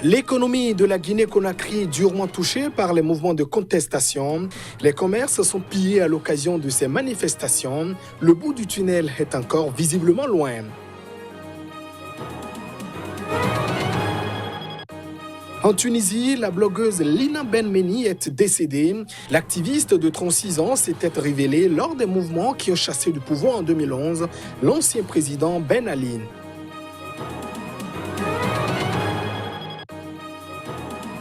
L'économie de la Guinée-Conakry est durement touchée par les mouvements de contestation. Les commerces sont pillés à l'occasion de ces manifestations. Le bout du tunnel est encore visiblement loin. En Tunisie, la blogueuse Lina Benmeni est décédée. L'activiste de 36 ans s'était révélée lors des mouvements qui ont chassé du pouvoir en 2011 l'ancien président Ben Ali.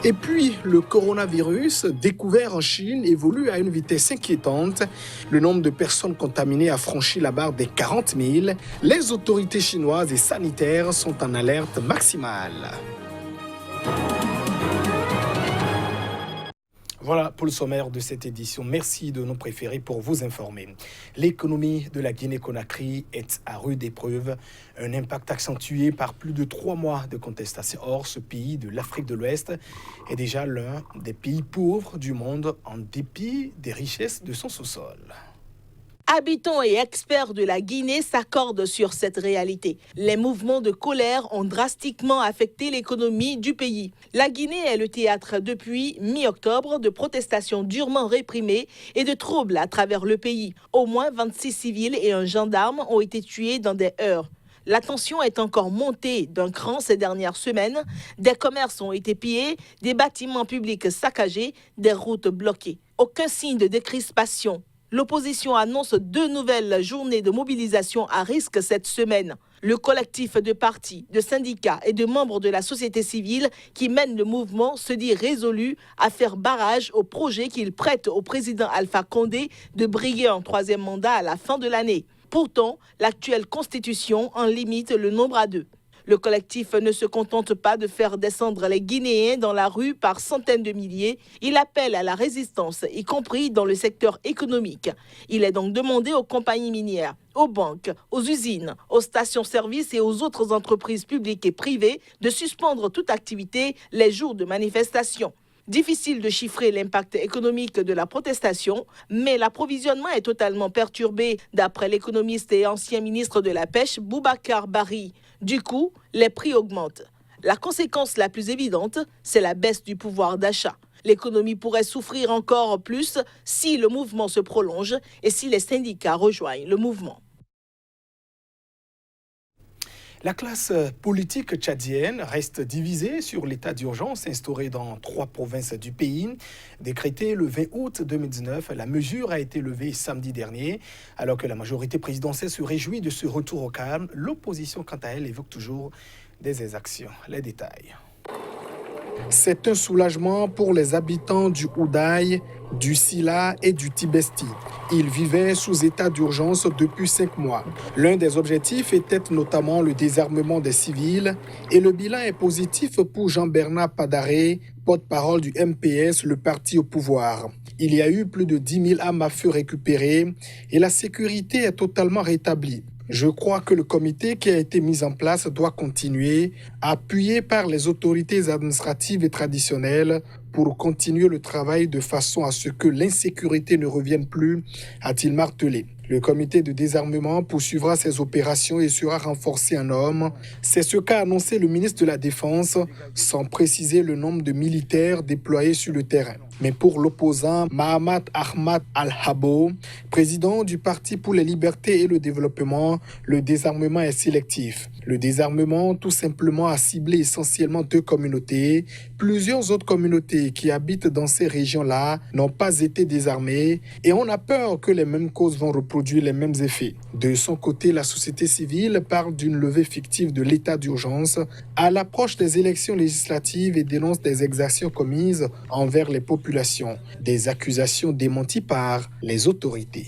Et puis, le coronavirus, découvert en Chine, évolue à une vitesse inquiétante. Le nombre de personnes contaminées a franchi la barre des 40 000. Les autorités chinoises et sanitaires sont en alerte maximale. Voilà pour le sommaire de cette édition. Merci de nous préférer pour vous informer. L'économie de la Guinée-Conakry est à rude épreuve. Un impact accentué par plus de 3 mois de contestation. Or, ce pays de l'Afrique de l'Ouest est déjà l'un des pays pauvres du monde en dépit des richesses de son sous-sol. Habitants et experts de la Guinée s'accordent sur cette réalité. Les mouvements de colère ont drastiquement affecté l'économie du pays. La Guinée est le théâtre depuis mi-octobre de protestations durement réprimées et de troubles à travers le pays. Au moins 26 civils et un gendarme ont été tués dans des heurts. La tension est encore montée d'un cran ces dernières semaines. Des commerces ont été pillés, des bâtiments publics saccagés, des routes bloquées. Aucun signe de décrispation. L'opposition annonce 2 nouvelles journées de mobilisation à risque cette semaine. Le collectif de partis, de syndicats et de membres de la société civile qui mènent le mouvement se dit résolu à faire barrage au projet qu'il prête au président Alpha Condé de briguer un 3e mandat à la fin de l'année. Pourtant, l'actuelle constitution en limite le nombre à 2. Le collectif ne se contente pas de faire descendre les Guinéens dans la rue par centaines de milliers. Il appelle à la résistance, y compris dans le secteur économique. Il est donc demandé aux compagnies minières, aux banques, aux usines, aux stations-service et aux autres entreprises publiques et privées de suspendre toute activité les jours de manifestation. Difficile de chiffrer l'impact économique de la protestation, mais l'approvisionnement est totalement perturbé, d'après l'économiste et ancien ministre de la Pêche, Boubacar Bari. Du coup, les prix augmentent. La conséquence la plus évidente, c'est la baisse du pouvoir d'achat. L'économie pourrait souffrir encore plus si le mouvement se prolonge et si les syndicats rejoignent le mouvement. La classe politique tchadienne reste divisée sur l'état d'urgence instauré dans 3 provinces du pays. Décrété le 20 août 2019, la mesure a été levée samedi dernier. Alors que la majorité présidentielle se réjouit de ce retour au calme, l'opposition, quant à elle, évoque toujours des exactions. Les détails. C'est un soulagement pour les habitants du Houdaï, du Sila et du Tibesti. Ils vivaient sous état d'urgence depuis 5 mois. L'un des objectifs était notamment le désarmement des civils et le bilan est positif pour Jean-Bernard Padaré, porte-parole du MPS, le parti au pouvoir. Il y a eu plus de 10 000 armes à feu récupérées et la sécurité est totalement rétablie. Je crois que le comité qui a été mis en place doit continuer, appuyé par les autorités administratives et traditionnelles, pour continuer le travail de façon à ce que l'insécurité ne revienne plus, a-t-il martelé. Le comité de désarmement poursuivra ses opérations et sera renforcé en hommes. C'est ce qu'a annoncé le ministre de la Défense, sans préciser le nombre de militaires déployés sur le terrain. Mais pour l'opposant Mahamat Ahmad Al-Habo, président du Parti pour les libertés et le développement, le désarmement est sélectif. Le désarmement, tout simplement, a ciblé essentiellement 2 communautés. Plusieurs autres communautés qui habitent dans ces régions-là n'ont pas été désarmées et on a peur que les mêmes causes vont reproduire les mêmes effets. De son côté, la société civile parle d'une levée fictive de l'état d'urgence à l'approche des élections législatives et dénonce des exactions commises envers les populations, des accusations démenties par les autorités.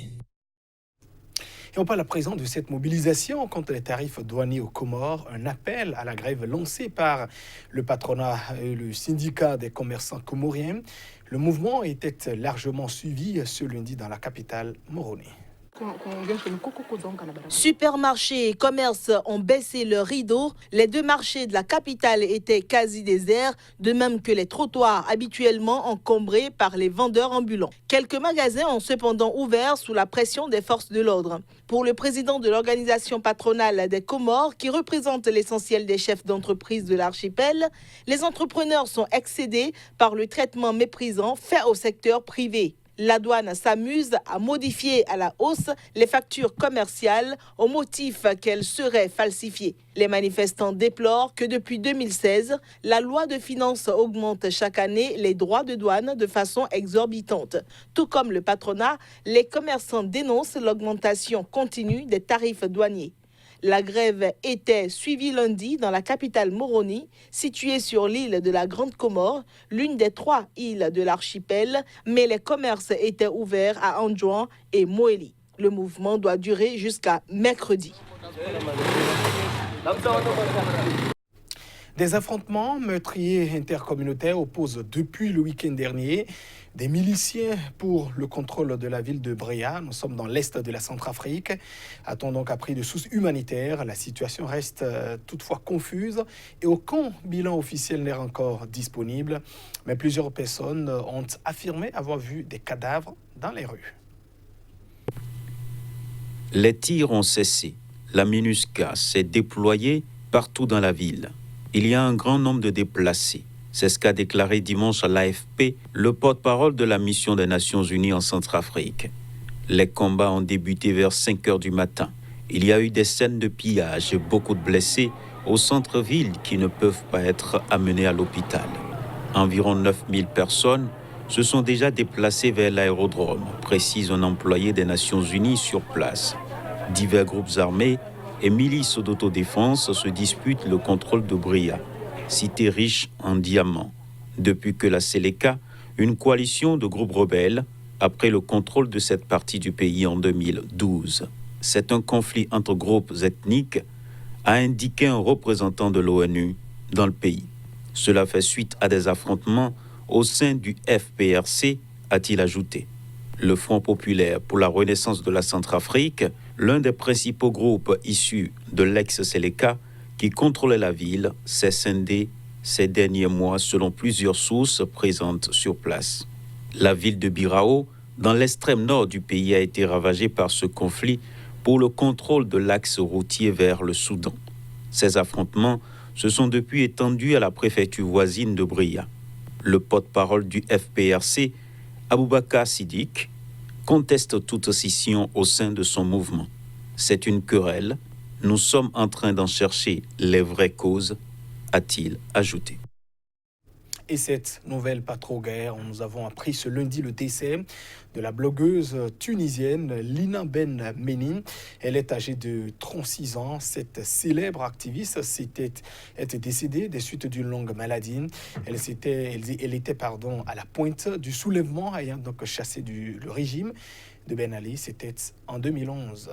Et on parle à présent de cette mobilisation contre les tarifs douaniers aux Comores, un appel à la grève lancé par le patronat et le syndicat des commerçants comoriens. Le mouvement était largement suivi ce lundi dans la capitale Moroni. Supermarchés et commerces ont baissé leurs rideaux. Les deux marchés de la capitale étaient quasi déserts, de même que les trottoirs habituellement encombrés par les vendeurs ambulants. Quelques magasins ont cependant ouvert sous la pression des forces de l'ordre. Pour le président de l'organisation patronale des Comores, qui représente l'essentiel des chefs d'entreprise de l'archipel, les entrepreneurs sont excédés par le traitement méprisant fait au secteur privé. La douane s'amuse à modifier à la hausse les factures commerciales au motif qu'elles seraient falsifiées. Les manifestants déplorent que depuis 2016, la loi de finances augmente chaque année les droits de douane de façon exorbitante. Tout comme le patronat, les commerçants dénoncent l'augmentation continue des tarifs douaniers. La grève était suivie lundi dans la capitale Moroni, située sur l'île de la Grande Comore, l'une des 3 îles de l'archipel, mais les commerces étaient ouverts à Anjouan et Moélie. Le mouvement doit durer jusqu'à mercredi. Des affrontements meurtriers intercommunautaires opposent depuis le week-end dernier des miliciens pour le contrôle de la ville de Bréa. Nous sommes dans l'est de la Centrafrique. A-t-on donc appris de sources humanitaires? La situation reste toutefois confuse et aucun bilan officiel n'est encore disponible. Mais plusieurs personnes ont affirmé avoir vu des cadavres dans les rues. Les tirs ont cessé. La MINUSCA s'est déployée partout dans la ville. Il y a un grand nombre de déplacés. C'est ce qu'a déclaré dimanche à l'AFP le porte-parole de la mission des Nations Unies en Centrafrique. Les combats ont débuté vers 5 heures du matin. Il y a eu des scènes de pillage et beaucoup de blessés au centre-ville qui ne peuvent pas être amenés à l'hôpital. Environ 9000 personnes se sont déjà déplacées vers l'aérodrome, précise un employé des Nations Unies sur place. Divers groupes armés et milices d'autodéfense se disputent le contrôle de Bréa, cité riche en diamants, depuis que la Séléka, une coalition de groupes rebelles, a pris le contrôle de cette partie du pays en 2012. C'est un conflit entre groupes ethniques, a indiqué un représentant de l'ONU dans le pays. Cela fait suite à des affrontements au sein du FPRC, a-t-il ajouté. Le Front populaire pour la renaissance de la Centrafrique, l'un des principaux groupes issus de l'ex-Séléka qui contrôlait la ville, s'est scindé ces derniers mois selon plusieurs sources présentes sur place. La ville de Birao, dans l'extrême nord du pays, a été ravagée par ce conflit pour le contrôle de l'axe routier vers le Soudan. Ces affrontements se sont depuis étendus à la préfecture voisine de Bréa. Le porte-parole du FPRC, Aboubakar Siddiq, conteste toute scission au sein de son mouvement. C'est une querelle. Nous sommes en train d'en chercher les vraies causes, a-t-il ajouté. Et cette nouvelle pas trop guère, nous avons appris ce lundi le décès de la blogueuse tunisienne Lina Ben Meni. Elle est âgée de 36 ans. Cette célèbre activiste était décédée des suites d'une longue maladie. Elle était à la pointe du soulèvement ayant donc chassé le régime de Ben Ali. C'était en 2011.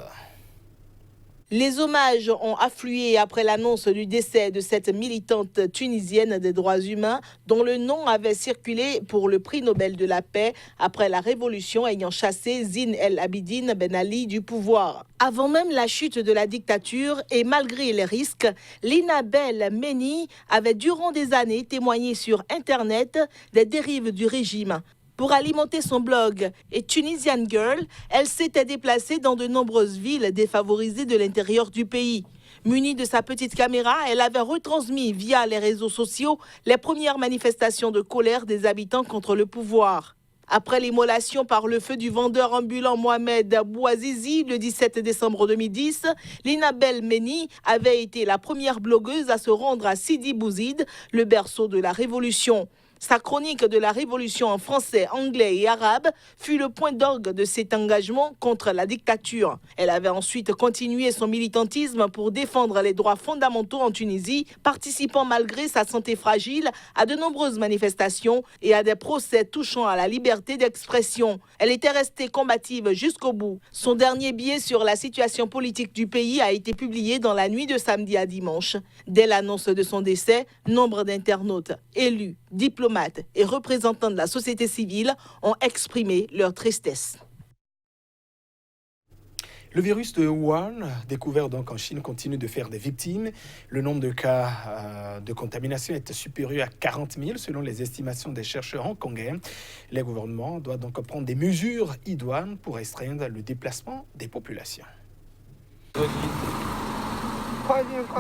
Les hommages ont afflué après l'annonce du décès de cette militante tunisienne des droits humains dont le nom avait circulé pour le prix Nobel de la paix après la révolution ayant chassé Zine El Abidine Ben Ali du pouvoir. Avant même la chute de la dictature et malgré les risques, Lina Ben Meni avait durant des années témoigné sur Internet des dérives du régime. Pour alimenter son blog et Tunisian Girl, elle s'était déplacée dans de nombreuses villes défavorisées de l'intérieur du pays. Munie de sa petite caméra, elle avait retransmis via les réseaux sociaux les premières manifestations de colère des habitants contre le pouvoir. Après l'immolation par le feu du vendeur ambulant Mohamed Bouazizi le 17 décembre 2010, Lina Ben Meni avait été la première blogueuse à se rendre à Sidi Bouzid, le berceau de la révolution. Sa chronique de la Révolution en français, anglais et arabe fut le point d'orgue de cet engagement contre la dictature. Elle avait ensuite continué son militantisme pour défendre les droits fondamentaux en Tunisie, participant malgré sa santé fragile à de nombreuses manifestations et à des procès touchant à la liberté d'expression. Elle était restée combative jusqu'au bout. Son dernier billet sur la situation politique du pays a été publié dans la nuit de samedi à dimanche. Dès l'annonce de son décès, nombre d'internautes, élus, diplomates et représentants de la société civile ont exprimé leur tristesse. Le virus de Wuhan, découvert donc en Chine, continue de faire des victimes. Le nombre de cas de contamination est supérieur à 40 000 selon les estimations des chercheurs hongkongais. Les gouvernements doivent donc prendre des mesures idoines pour restreindre le déplacement des populations.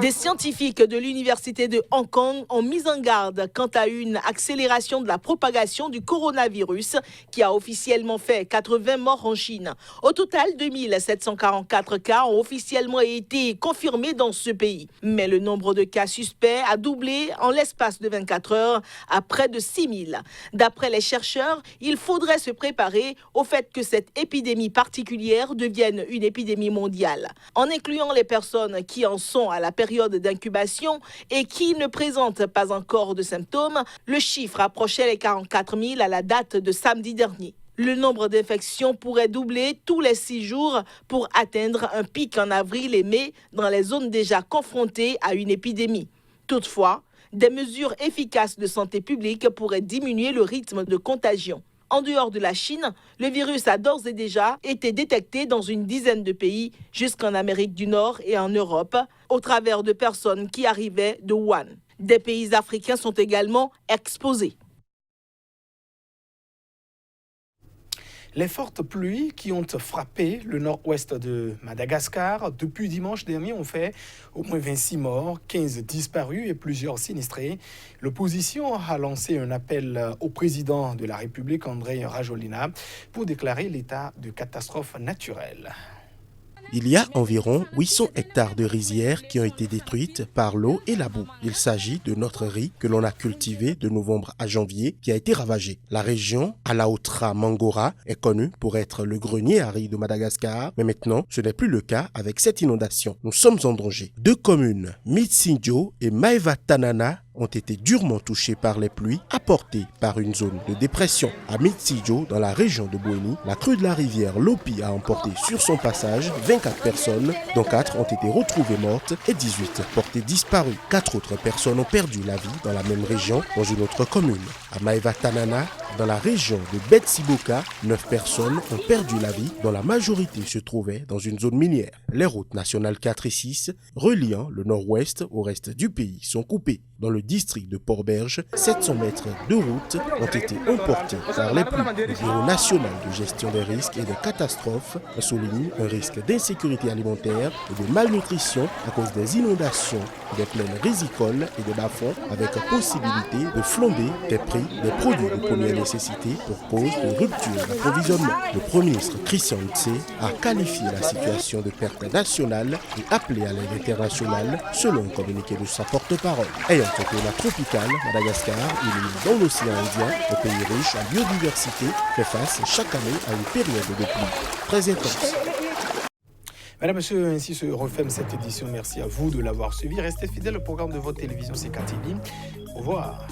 Des scientifiques de l'Université de Hong Kong ont mis en garde quant à une accélération de la propagation du coronavirus qui a officiellement fait 80 morts en Chine. Au total, 2744 cas ont officiellement été confirmés dans ce pays. Mais le nombre de cas suspects a doublé en l'espace de 24 heures à près de 6000. D'après les chercheurs, il faudrait se préparer au fait que cette épidémie particulière devienne une épidémie mondiale. En incluant les personnes qui en sont à la période d'incubation et qui ne présentent pas encore de symptômes, le chiffre approchait les 44 000 à la date de samedi dernier. Le nombre d'infections pourrait doubler tous les 6 jours pour atteindre un pic en avril et mai dans les zones déjà confrontées à une épidémie. Toutefois, des mesures efficaces de santé publique pourraient diminuer le rythme de contagion. En dehors de la Chine, le virus a d'ores et déjà été détecté dans une dizaine de pays jusqu'en Amérique du Nord et en Europe au travers de personnes qui arrivaient de Wuhan. Des pays africains sont également exposés. Les fortes pluies qui ont frappé le nord-ouest de Madagascar depuis dimanche dernier ont fait au moins 26 morts, 15 disparus et plusieurs sinistrés. L'opposition a lancé un appel au président de la République, André Rajoelina, pour déclarer l'état de catastrophe naturelle. Il y a environ 800 hectares de rizières qui ont été détruites par l'eau et la boue. Il s'agit de notre riz que l'on a cultivé de novembre à janvier qui a été ravagé. La région Alaotra-Mangora est connue pour être le grenier à riz de Madagascar, mais maintenant ce n'est plus le cas avec cette inondation. Nous sommes en danger. 2 communes, Mitsinjo et Maevatanana, ont été durement touchés par les pluies apportées par une zone de dépression. À Mitsinjo, dans la région de Bouéni, la crue de la rivière Lopi a emporté sur son passage 24 personnes, dont 4 ont été retrouvées mortes et 18 portées disparues. 4 autres personnes ont perdu la vie dans la même région, dans une autre commune. À Maevatanana, dans la région de Betsiboka, 9 personnes ont perdu la vie, dont la majorité se trouvait dans une zone minière. Les routes nationales 4 et 6, reliant le nord-ouest au reste du pays, sont coupées. Dans le district de Port-Berge, 700 mètres de route ont été emportés par les pluies. Le Bureau national de gestion des risques et des catastrophes souligne un risque d'insécurité alimentaire et de malnutrition à cause des inondations des plaines rizicoles et des bas-fonds, avec possibilité de flamber des prix des produits de première nécessité pour cause de rupture d'approvisionnement. Le Premier ministre Christian Ntse a qualifié la situation de perte nationale et appelé à l'aide internationale selon un communiqué de sa porte-parole. Ayant été la tropicale, Madagascar, éliminée dans l'océan Indien, le pays riche en biodiversité, fait face chaque année à une période de pluie très intense. Mesdames, Messieurs, ainsi se referme cette édition. Merci à vous de l'avoir suivi. Restez fidèles au programme de votre télévision CKTV. Au revoir.